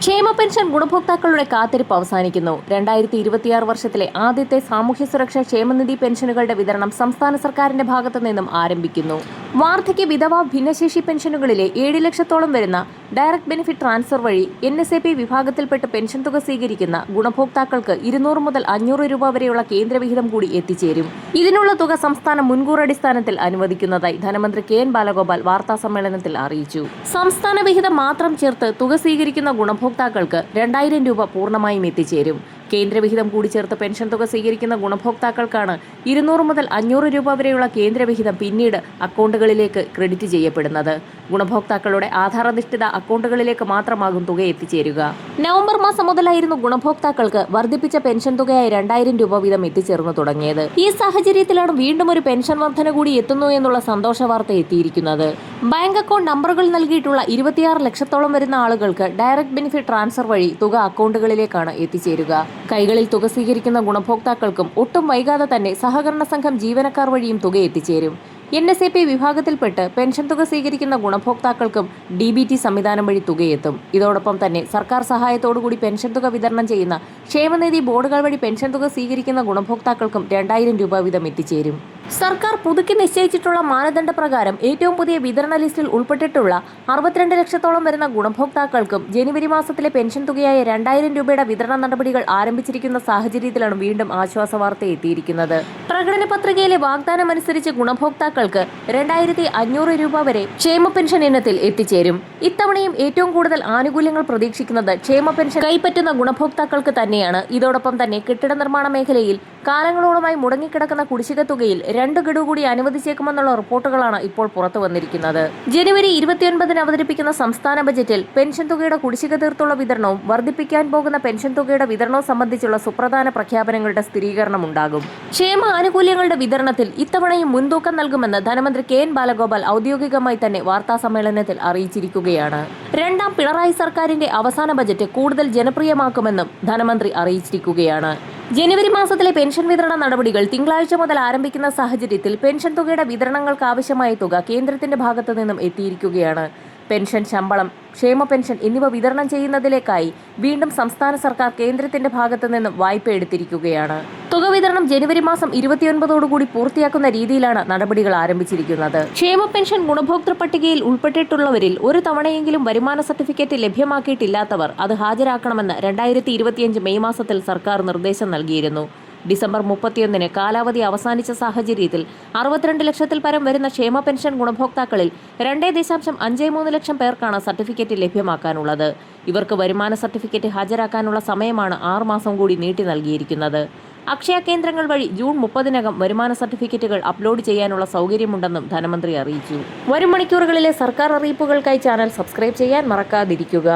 ക്ഷേമ പെൻഷൻ ഗുണഭോക്താക്കളുടെ കാത്തിരിപ്പ് അവസാനിക്കുന്നു. 2026 വർഷത്തിലെ ആദ്യത്തെ സാമൂഹ്യ സുരക്ഷാ ക്ഷേമനിധി പെൻഷനുകളുടെ വിതരണം സംസ്ഥാന സർക്കാരിന്റെ ഭാഗത്തു നിന്നും ആരംഭിക്കുന്നു. വാർദ്ധക്യ, വിധവ, ഭിന്നശേഷി പെൻഷനുകളിലെ 7 ലക്ഷത്തോളം വരുന്ന ഡയറക്ട് ബെനിഫിറ്റ് ട്രാൻസ്ഫർ വഴി NSAP വിഭാഗത്തിൽപ്പെട്ട് പെൻഷൻ തുക സ്വീകരിക്കുന്ന ഗുണഭോക്താക്കൾക്ക് 200 മുതൽ 500 രൂപ വരെയുള്ള കേന്ദ്രവിഹിതം കൂടി എത്തിച്ചേരും. ഇതിനുള്ള തുക സംസ്ഥാനം മുൻകൂർ അടിസ്ഥാനത്തിൽ അനുവദിക്കുന്നതായി ധനമന്ത്രി KN ബാലഗോപാൽ വാർത്താസമ്മേളനത്തിൽ അറിയിച്ചു. സംസ്ഥാന വിഹിതം മാത്രം ചേർത്ത് തുക സ്വീകരിക്കുന്ന ഗുണഭോക്താക്കൾക്ക് 2000 രൂപ പൂർണ്ണമായും എത്തിച്ചേരും. കേന്ദ്രവിഹിതം കൂടി ചേർത്ത് പെൻഷൻ തുക സ്വീകരിക്കുന്ന ഗുണഭോക്താക്കൾക്കാണ് 200 മുതൽ 500 രൂപ വരെയുള്ള കേന്ദ്രവിഹിതം പിന്നീട് അക്കൗണ്ടുകളിലേക്ക് ക്രെഡിറ്റ് ചെയ്യപ്പെടുന്നത്. ഗുണഭോക്താക്കളുടെ ആധാർ അധിഷ്ഠിത അക്കൗണ്ടുകളിലേക്ക് മാത്രമാകും തുക എത്തിച്ചേരുക. നവംബർ മാസം മുതലായിരുന്നു ഗുണഭോക്താക്കൾക്ക് വർദ്ധിപ്പിച്ച പെൻഷൻ തുകയായി 2000 രൂപ വീതം എത്തിച്ചേർന്നു തുടങ്ങിയത്. ഈ സാഹചര്യത്തിലാണ് വീണ്ടും ഒരു പെൻഷൻ വർധന കൂടി എത്തുന്നു എന്നുള്ള സന്തോഷ വാർത്ത എത്തിയിരിക്കുന്നത്. ബാങ്ക് അക്കൗണ്ട് നമ്പറുകൾ നൽകിയിട്ടുള്ള 26 ലക്ഷത്തോളം വരുന്ന ആളുകൾക്ക് ഡയറക്ട് ബെനിഫിറ്റ് ട്രാൻസ്ഫർ വഴി തുക അക്കൗണ്ടുകളിലേക്കാണ് എത്തിച്ചേരുക. കൈകളിൽ തുക സ്വീകരിക്കുന്ന ഗുണഭോക്താക്കൾക്കും ഒട്ടും വൈകാതെ തന്നെ സഹകരണ സംഘം ജീവനക്കാർ വഴിയും തുക എത്തിച്ചേരും. NSAP വിഭാഗത്തിൽപ്പെട്ട് പെൻഷൻ തുക സ്വീകരിക്കുന്ന ഗുണഭോക്താക്കൾക്കും DBT സംവിധാനം വഴി തുകയെത്തും. ഇതോടൊപ്പം തന്നെ സർക്കാർ സഹായത്തോടുകൂടി പെൻഷൻ തുക വിതരണം ചെയ്യുന്ന ക്ഷേമനിധി ബോർഡുകൾ വഴി പെൻഷൻ തുക സ്വീകരിക്കുന്ന ഗുണഭോക്താക്കൾക്കും 2000 രൂപ വീതം എത്തിച്ചേരും. സർക്കാർ പുതുക്കി നിശ്ചയിച്ചിട്ടുള്ള മാനദണ്ഡ പ്രകാരം ഏറ്റവും പുതിയ വിതരണ ലിസ്റ്റിൽ ഉൾപ്പെട്ടിട്ടുള്ള 62 ലക്ഷത്തോളം വരുന്ന ഗുണഭോക്താക്കൾക്കും ജനുവരി മാസത്തിലെ പെൻഷൻ തുകയായ 2000 രൂപയുടെ വിതരണ നടപടികൾ ആരംഭിച്ചിരിക്കുന്ന സാഹചര്യത്തിലാണ് വീണ്ടും ആശ്വാസ വാർത്ത എത്തിയിരിക്കുന്നത്. പ്രകടന പത്രികയിലെ വാഗ്ദാനമനുസരിച്ച് ഗുണഭോക്താക്കൾക്ക് 2500 രൂപ വരെ ക്ഷേമ പെൻഷൻ ഇനത്തിൽ എത്തിച്ചേരും. ഇത്തവണയും ഏറ്റവും കൂടുതൽ ആനുകൂല്യങ്ങൾ പ്രതീക്ഷിക്കുന്നത് ക്ഷേമ പെൻഷൻ കൈപ്പറ്റുന്ന ഗുണഭോക്താക്കൾക്ക് തന്നെയാണ്. ഇതോടൊപ്പം തന്നെ കെട്ടിട നിർമ്മാണ മേഖലയിൽ കാലങ്ങളോളമായി മുടങ്ങിക്കിടക്കുന്ന കുടിശ്ശിക തുകയിൽ 2 ഗഡു കൂടി അനുവദിച്ചേക്കുമെന്നുള്ള റിപ്പോർട്ടുകളാണ് ഇപ്പോൾ പുറത്തു വന്നിരിക്കുന്നത്. ജനുവരി 29 അവതരിപ്പിക്കുന്ന സംസ്ഥാന ബജറ്റിൽ പെൻഷൻ തുകയുടെ കുടിശ്ശിക തീർത്തുള്ള വിതരണവും വർദ്ധിപ്പിക്കാൻ പോകുന്ന പെൻഷൻ തുകയുടെ വിതരണവും സംബന്ധിച്ചുള്ള സുപ്രധാന പ്രഖ്യാപനങ്ങളുടെ സ്ഥിരീകരണം ഉണ്ടാകും. ക്ഷേമ ആനുകൂല്യങ്ങളുടെ വിതരണത്തിൽ ഇത്തവണയും മുൻതൂക്കം നൽകുമെന്ന് ധനമന്ത്രി KN ബാലഗോപാൽ ഔദ്യോഗികമായി തന്നെ വാർത്താസമ്മേളനത്തിൽ അറിയിച്ചിരിക്കുകയാണ്. രണ്ടാം പിണറായി സർക്കാരിന്റെ അവസാന ബജറ്റ് കൂടുതൽ ജനപ്രിയമാക്കുമെന്നും ധനമന്ത്രി അറിയിച്ചിരിക്കുകയാണ്. ജനുവരി മാസത്തിലെ പെൻഷൻ വിതരണ നടപടികൾ തിങ്കളാഴ്ച മുതൽ ആരംഭിക്കുന്ന സാഹചര്യത്തിൽ പെൻഷൻ തുകയുടെ വിതരണങ്ങൾക്ക് ആവശ്യമായ തുക കേന്ദ്രത്തിന്റെ ഭാഗത്തു നിന്നും എത്തിയിരിക്കുകയാണ്. പെൻഷൻ, ശമ്പളം, ക്ഷേമ പെൻഷൻ എന്നിവ വിതരണം ചെയ്യുന്നതിലേക്കായി വീണ്ടും സംസ്ഥാന സർക്കാർ കേന്ദ്രത്തിന്റെ ഭാഗത്തു നിന്നും വായ്പ എടുത്തിരിക്കുകയാണ്. തുക വിതരണം ജനുവരി മാസം 29 പൂർത്തിയാക്കുന്ന രീതിയിലാണ് നടപടികൾ ആരംഭിച്ചിരിക്കുന്നത്. ക്ഷേമ പെൻഷൻ ഗുണഭോക്തൃ പട്ടികയിൽ ഉൾപ്പെട്ടിട്ടുള്ളവരിൽ ഒരു തവണയെങ്കിലും വരുമാന സർട്ടിഫിക്കറ്റ് ലഭ്യമാക്കിയിട്ടില്ലാത്തവർ അത് ഹാജരാക്കണമെന്ന് 2025 മെയ് മാസത്തിൽ സർക്കാർ നിർദ്ദേശം നൽകിയിരുന്നു. ഡിസംബർ 31 കാലാവധി അവസാനിച്ച സാഹചര്യത്തിൽ 62 ലക്ഷത്തിൽ പരം വരുന്ന ക്ഷേമ പെൻഷൻ ഗുണഭോക്താക്കളിൽ 2.53 ലക്ഷം പേർക്കാണ് സർട്ടിഫിക്കറ്റ് ലഭ്യമാക്കാനുള്ളത്. ഇവർക്ക് വരുമാന സർട്ടിഫിക്കറ്റ് ഹാജരാക്കാനുള്ള സമയമാണ് 6 മാസം കൂടി നീട്ടി നൽകിയിരിക്കുന്നത്. അക്ഷയ കേന്ദ്രങ്ങൾ വഴി ജൂൺ 30 വരുമാന സർട്ടിഫിക്കറ്റുകൾ അപ്ലോഡ് ചെയ്യാനുള്ള സൗകര്യമുണ്ടെന്നും ധനമന്ത്രി അറിയിച്ചു. വരും മണിക്കൂറുകളിലെ സർക്കാർ അറിയിപ്പുകൾക്കായി ചാനൽ സബ്സ്ക്രൈബ് ചെയ്യാൻ മറക്കാതിരിക്കുക.